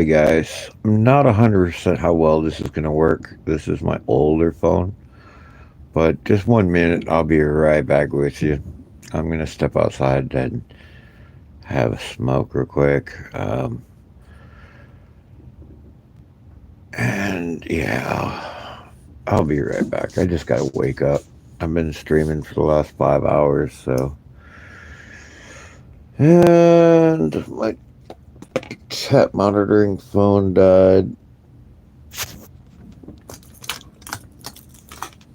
Hey guys, I'm not 100% how well this is going to work. This is my older phone, but just 1 minute, I'll be right back with you. I'm going to step outside and have a smoke real quick. And yeah, I'll be right back. I just got to wake up. I've been streaming for the last 5 hours, so. And my chat monitoring phone died,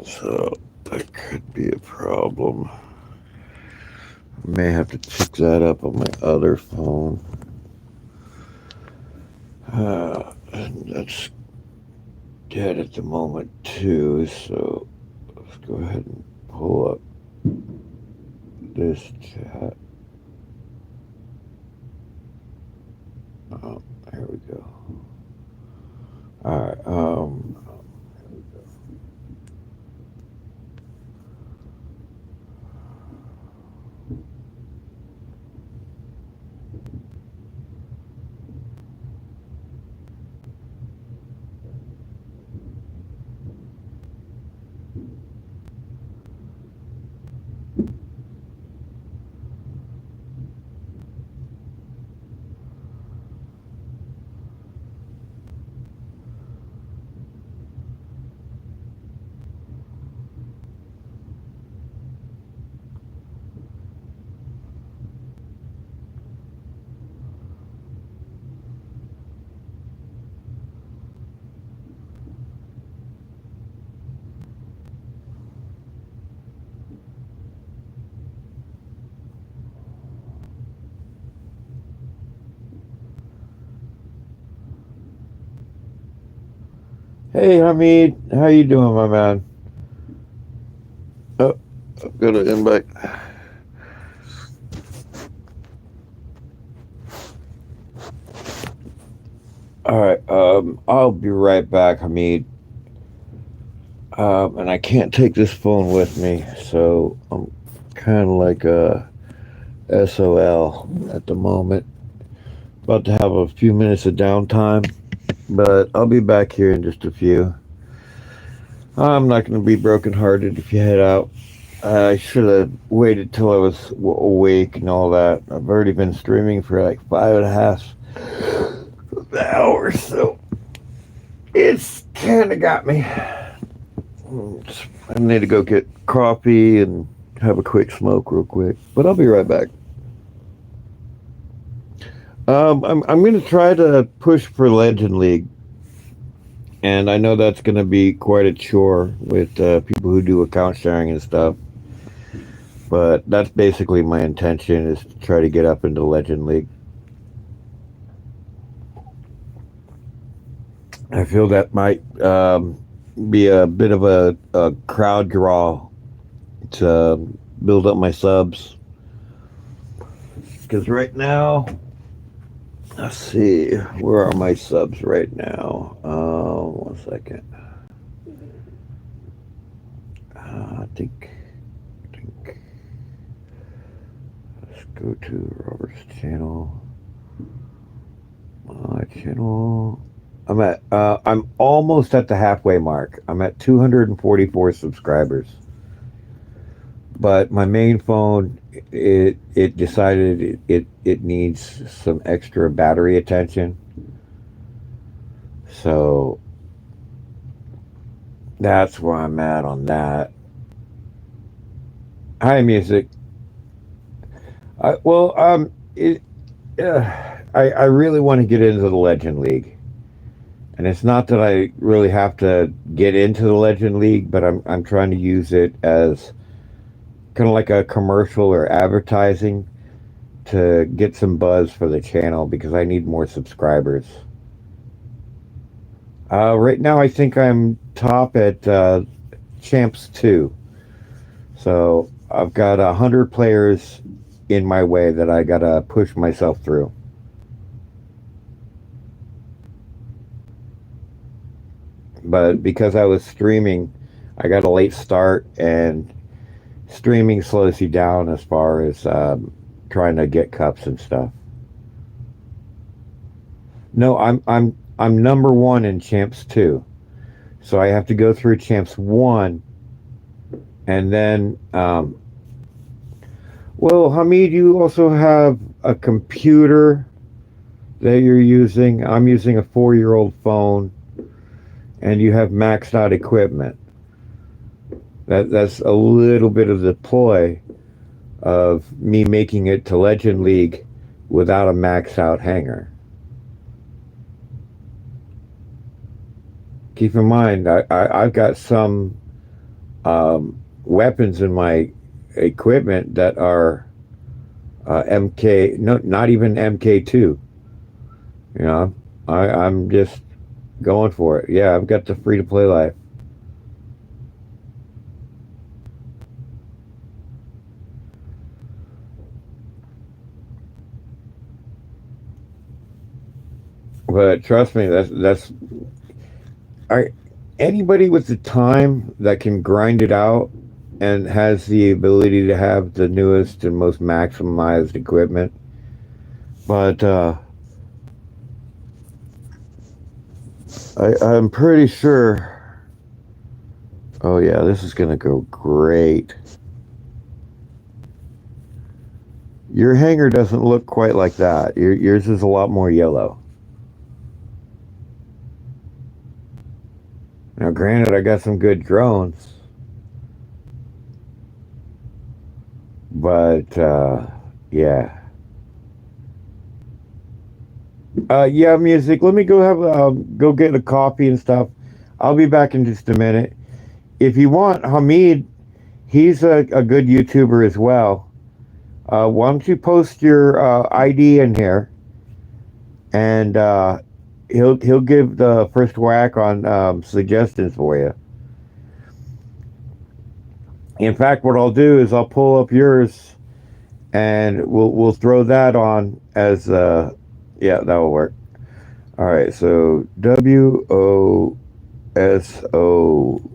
so that could be a problem. May have to pick that up on my other phone. And that's dead at the moment too, so let's go ahead and pull up this chat. Oh, there we go. Alright, hey Hamid, how you doing, my man? Oh, I've got an invite. Alright, I'll be right back, Hamid. And I can't take this phone with me, so I'm kind of like a SOL at the moment. About to have a few minutes of downtime, but I'll be back here in just a few. I'm not going to be brokenhearted if you head out. I should have waited till I was awake and all that. I've already been streaming for like 5.5 hours, so it's kind of got me. I need to go get coffee and have a quick smoke real quick, but I'll be right back. I'm going to try to push for Legend League, and I know that's going to be quite a chore with people who do account sharing and stuff. But that's basically my intention is to try to get up into Legend League. I feel that might be a bit of a crowd draw to build up my subs. Because right now, let's see, where are my subs right now? 1 second. I think. Let's go to Robert's channel. My channel. I'm almost at the halfway mark. I'm at 244 subscribers. But my main phone, it decided it needs some extra battery attention. So that's where I'm at on that. Hi, music. I, well, it, I really want to get into the Legend League. And it's not that I really have to get into the Legend League, but I'm trying to use it as kind of like a commercial or advertising to get some buzz for the channel because I need more subscribers. Right now, I think I'm top at Champs 2. So I've got 100 players in my way that I gotta push myself through. But because I was streaming, I got a late start, and streaming slows you down as far as trying to get cups and stuff. No, I'm number one in Champs 2. So I have to go through Champs 1 and then well, Hamid, you also have a computer that you're using. I'm using a 4-year-old phone, and you have maxed out equipment. That's a little bit of the ploy of me making it to Legend League without a maxed out hanger. Keep in mind, I've got some weapons in my equipment that are MK, no, not even MK2. You know, I'm just going for it. Yeah, I've got the free to play life. But trust me, that's I, anybody with the time that can grind it out and has the ability to have the newest and most maximized equipment. But I'm pretty sure. Oh yeah, this is gonna go great. Your hanger doesn't look quite like that. Yours is a lot more yellow. Now, granted, I got some good drones, but yeah. Yeah, music. Let me go have go get a coffee and stuff. I'll be back in just a minute. If you want, Hamid, he's a good YouTuber as well. Why don't you post your ID in here, and he'll give the first whack on suggestions for you. In fact, what I'll do is I'll pull up yours, and we'll throw that on as yeah, that will work. All right, so WOSO. All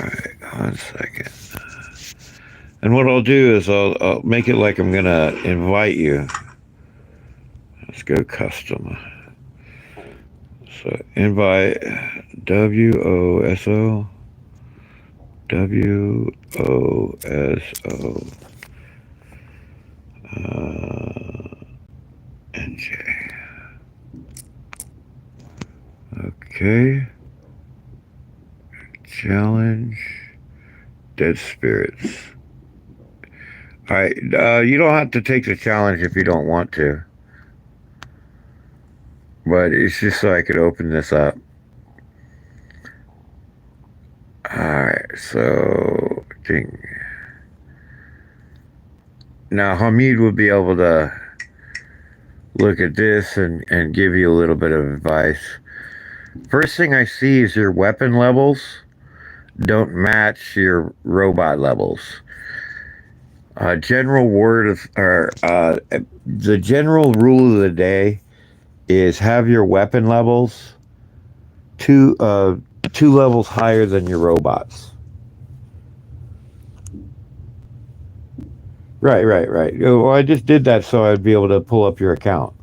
right, 1 second. And what I'll do is I'll make it like I'm gonna invite you. Let's go custom. So invite WOSO. WOSO. NJ. Okay. Challenge. Dead spirits. All right. You don't have to take the challenge if you don't want to. But it's just so I could open this up. Alright, so ding. Now Hamid will be able to look at this and give you a little bit of advice. First thing I see is your weapon levels don't match your robot levels. General word of or the general rule of the day is have your weapon levels two levels higher than your robots. Right. Well, I just did that so I'd be able to pull up your account.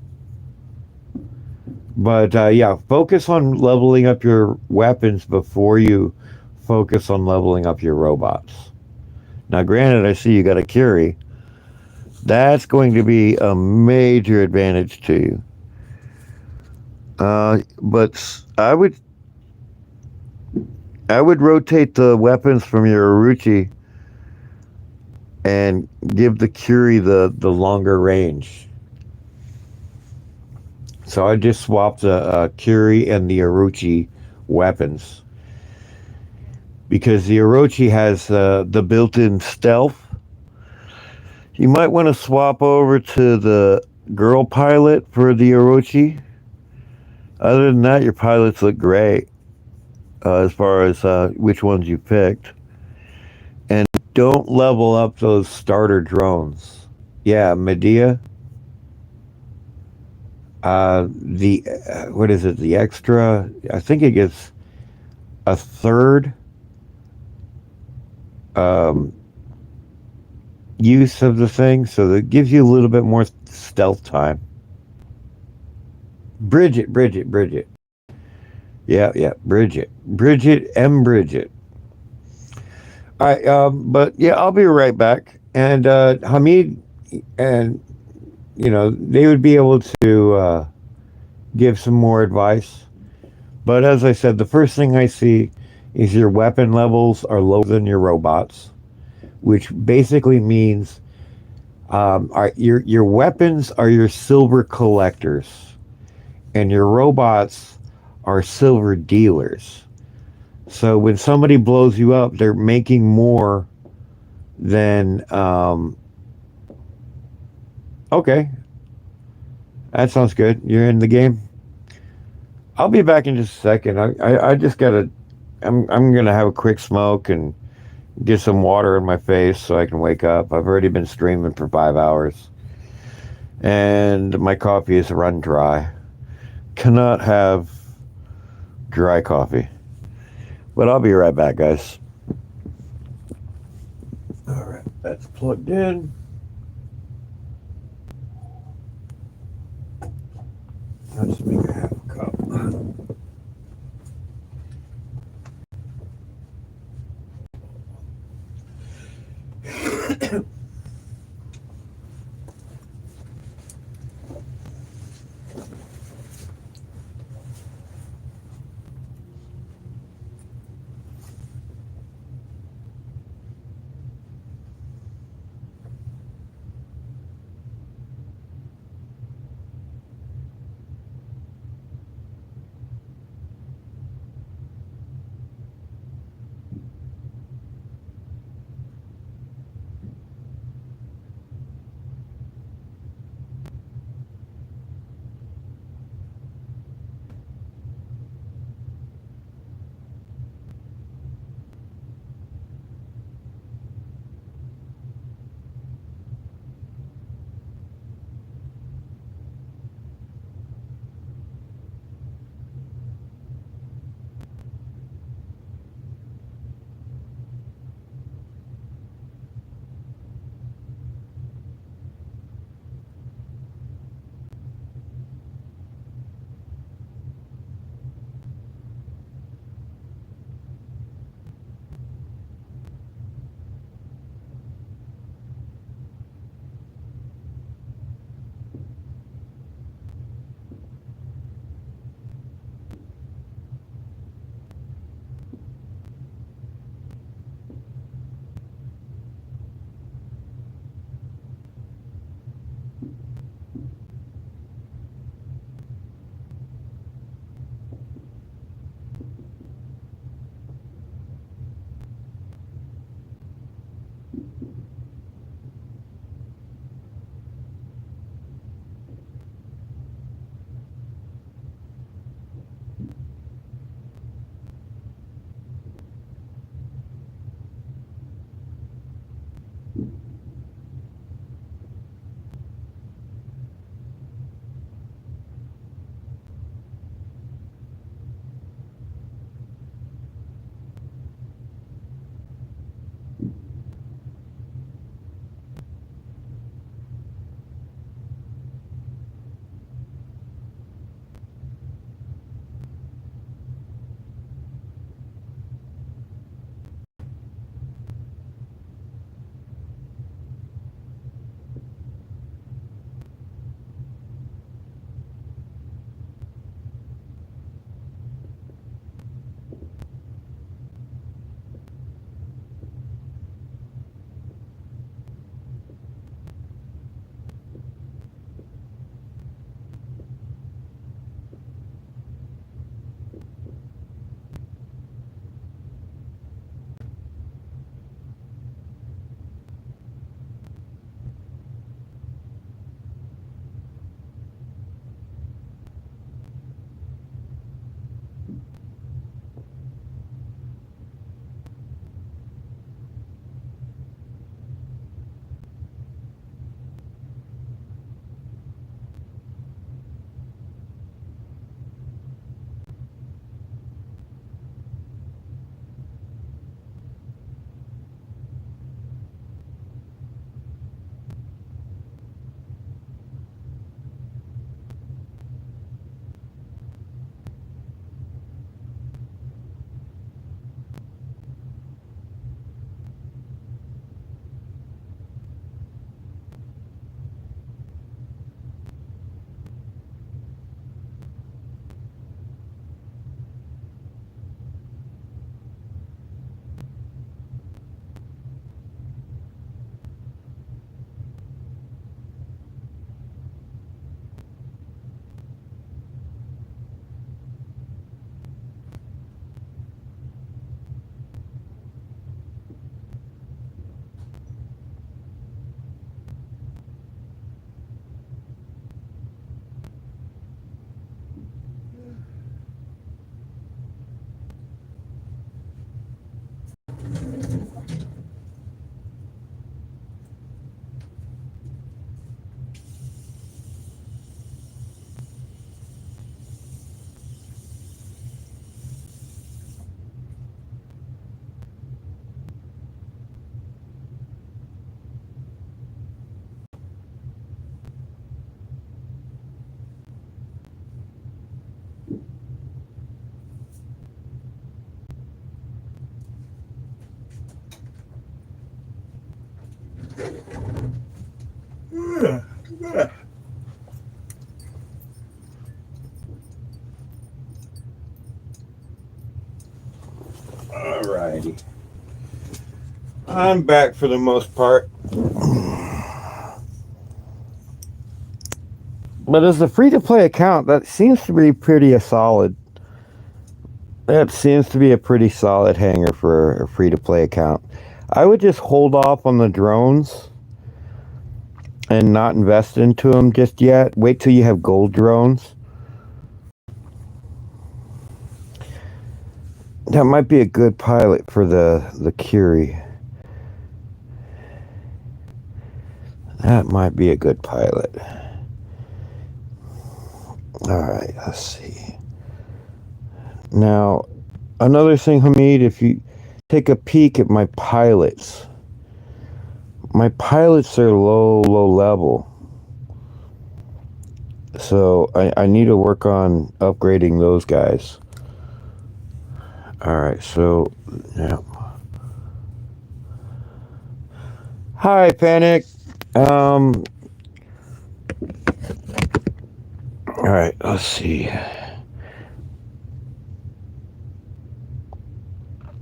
But yeah, focus on leveling up your weapons before you focus on leveling up your robots. Now, granted, I see you got a Curie. That's going to be a major advantage to you. But I would rotate the weapons from your Orochi and give the Curie the longer range. So I just swapped the Curie and the Orochi weapons because the Orochi has the built-in stealth. You might want to swap over to the girl pilot for the Orochi. Other than that, your pilots look great as far as which ones you picked. And don't level up those starter drones. Yeah, Medea. The what is it? The extra. I think it gets a third use of the thing, so that gives you a little bit more stealth time. Bridget. Yeah, Bridget M. Bridget. All right, but yeah, I'll be right back. And Hamid and they would be able to give some more advice. But as I said, the first thing I see is your weapon levels are lower than your robots, which basically means your weapons are your silver collectors, and your robots are silver dealers. So when somebody blows you up, they're making more than. Okay, that sounds good. You're in the game. I'll be back in just a second. I just gotta. I'm gonna have a quick smoke and get some water in my face so I can wake up. I've already been streaming for 5 hours, and my coffee is run dry. Cannot have dry coffee. But I'll be right back, guys. All right, that's plugged in. Let's make a half a cup. Alrighty. I'm back for the most part. But as a free-to-play account, that seems to be pretty solid. That seems to be a pretty solid hanger for a free-to-play account. I would just hold off on the drones and not invest into them just yet. Wait till you have gold drones. That might be a good pilot for the Curie. That might be a good pilot. Alright, let's see. Now, another thing, Hamid, if you take a peek at my pilots are low level. So I need to work on upgrading those guys. Alright, so, yeah. Hi, Panic. Alright, let's see.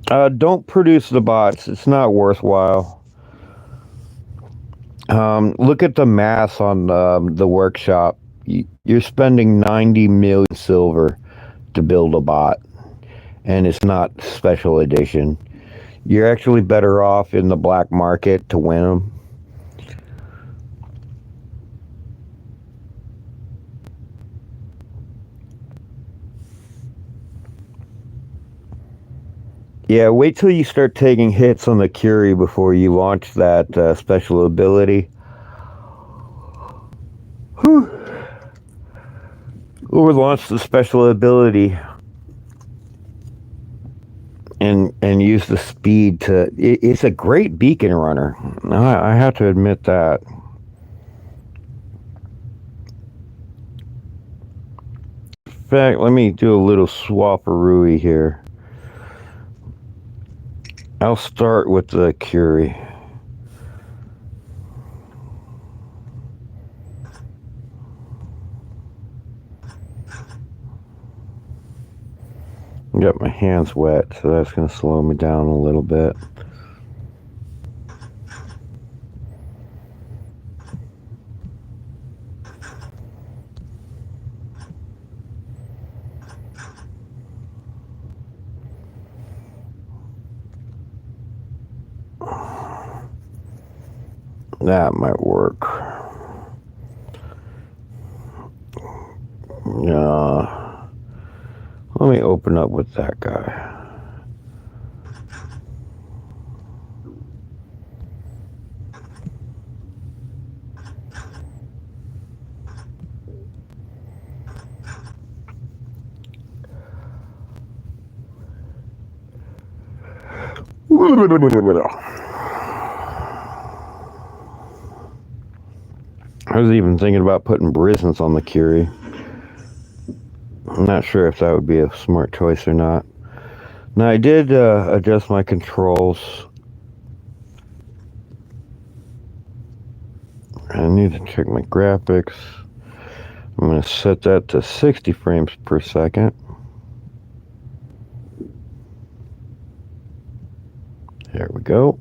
Don't produce the bots. It's not worthwhile. Look at the mass on the workshop. You're spending 90 million silver to build a bot. And it's not special edition. You're actually better off in the black market to win them. Yeah, wait till you start taking hits on the Curie before you launch that special ability. Whew. Or launch the special ability and use the speed to... It's a great beacon runner. I have to admit that. In fact, let me do a little swapperooey here. I'll start with the Curie. Got my hands wet, so that's going to slow me down a little bit. That might work. Let me open up with that guy. I was even thinking about putting Brisons on the Curie. I'm not sure if that would be a smart choice or not. Now, I did adjust my controls. I need to check my graphics. I'm going to set that to 60 frames per second. There we go.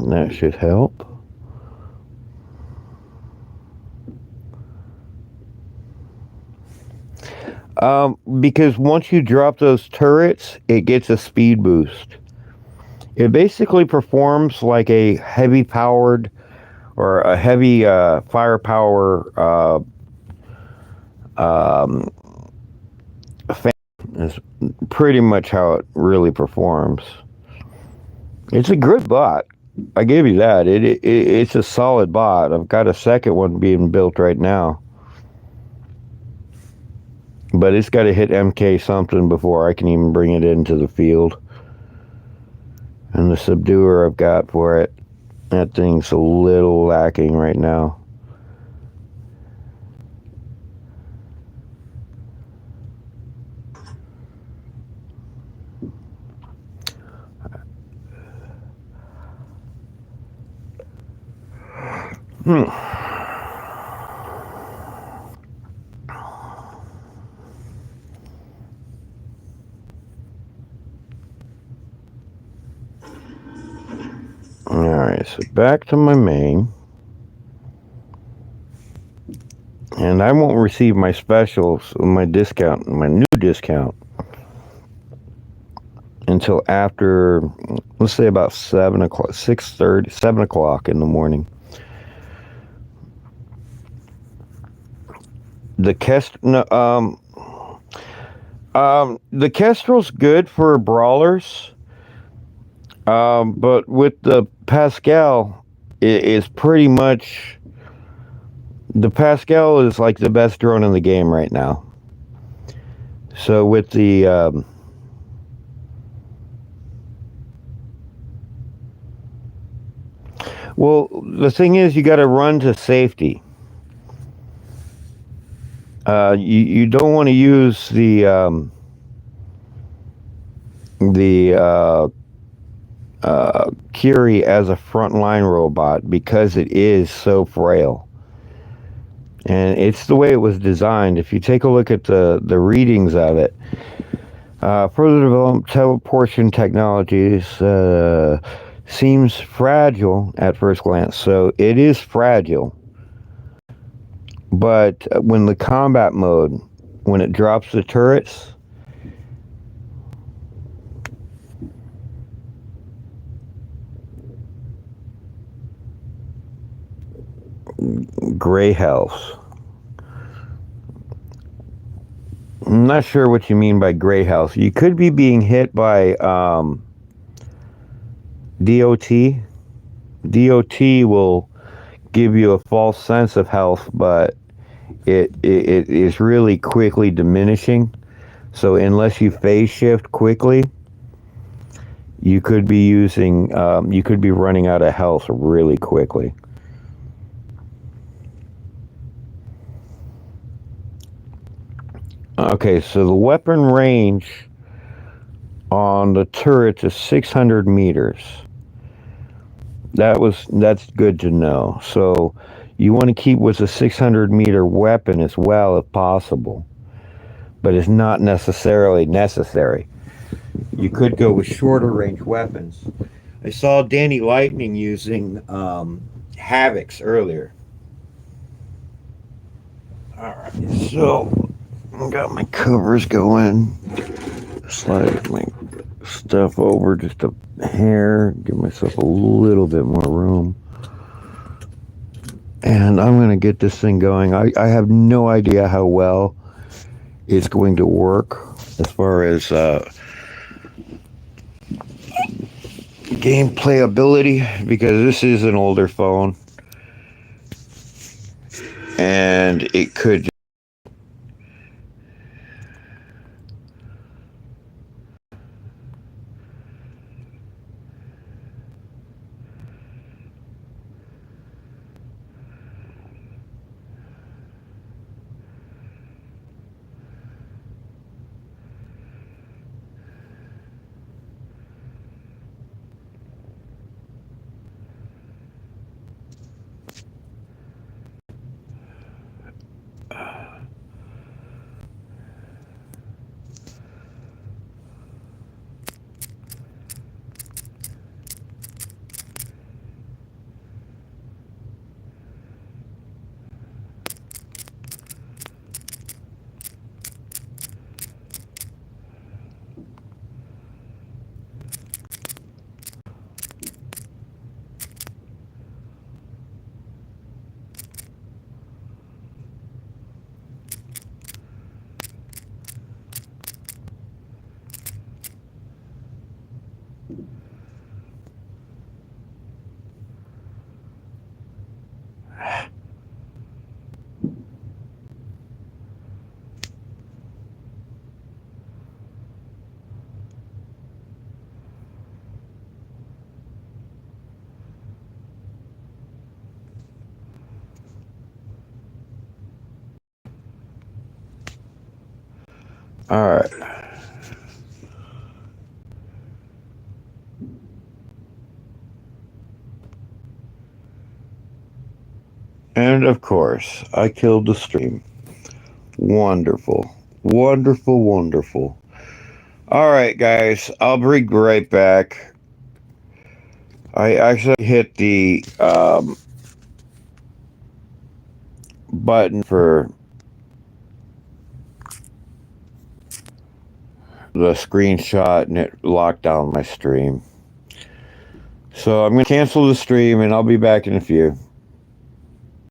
That should help. Because once you drop those turrets, it gets a speed boost. It basically performs like a heavy powered or a heavy firepower fan is pretty much how it really performs. It's a good bot. I give you that. It's a solid bot. I've got a second one being built right now. But it's got to hit MK something before I can even bring it into the field. And the subduer I've got for it, that thing's a little lacking right now. back to my main. And I won't receive my specials, my discount, my new discount, until after, let's say about 7 o'clock, 6:30, 7 o'clock in the morning. The the Kestrel's good for brawlers, but with the Pascal, it is pretty much, the Pascal is like the best drone in the game right now. So with the well, the thing is, you got to run to safety. You don't want to use the Curie as a frontline robot because it is so frail. And it's the way it was designed. If you take a look at the readings of it, further developed teleportation technologies seems fragile at first glance. So it is fragile. But when the combat mode, when it drops the turrets, gray health. I'm not sure what you mean by gray health. You could be being hit by DOT. DOT will give you a false sense of health, but it is really quickly diminishing. So unless you phase shift quickly, you could be you could be running out of health really quickly. Okay, so the weapon range on the turret is 600 meters. That's good to know. So you want to keep with a 600-meter weapon as well if possible, but it's not necessarily necessary. You could go with shorter range weapons. I saw Danny Lightning using Havocs earlier. Alright, so I got my covers going. Slide my stuff over just a hair, give myself a little bit more room. And I'm going to get this thing going. I have no idea how well it's going to work as far as gameplay ability, because this is an older phone and it could all right. And of course, I killed the stream. Wonderful. Wonderful, wonderful. All right, guys, I'll be right back. I actually hit the button for the screenshot and it locked down my stream. So I'm going to cancel the stream and I'll be back in a few.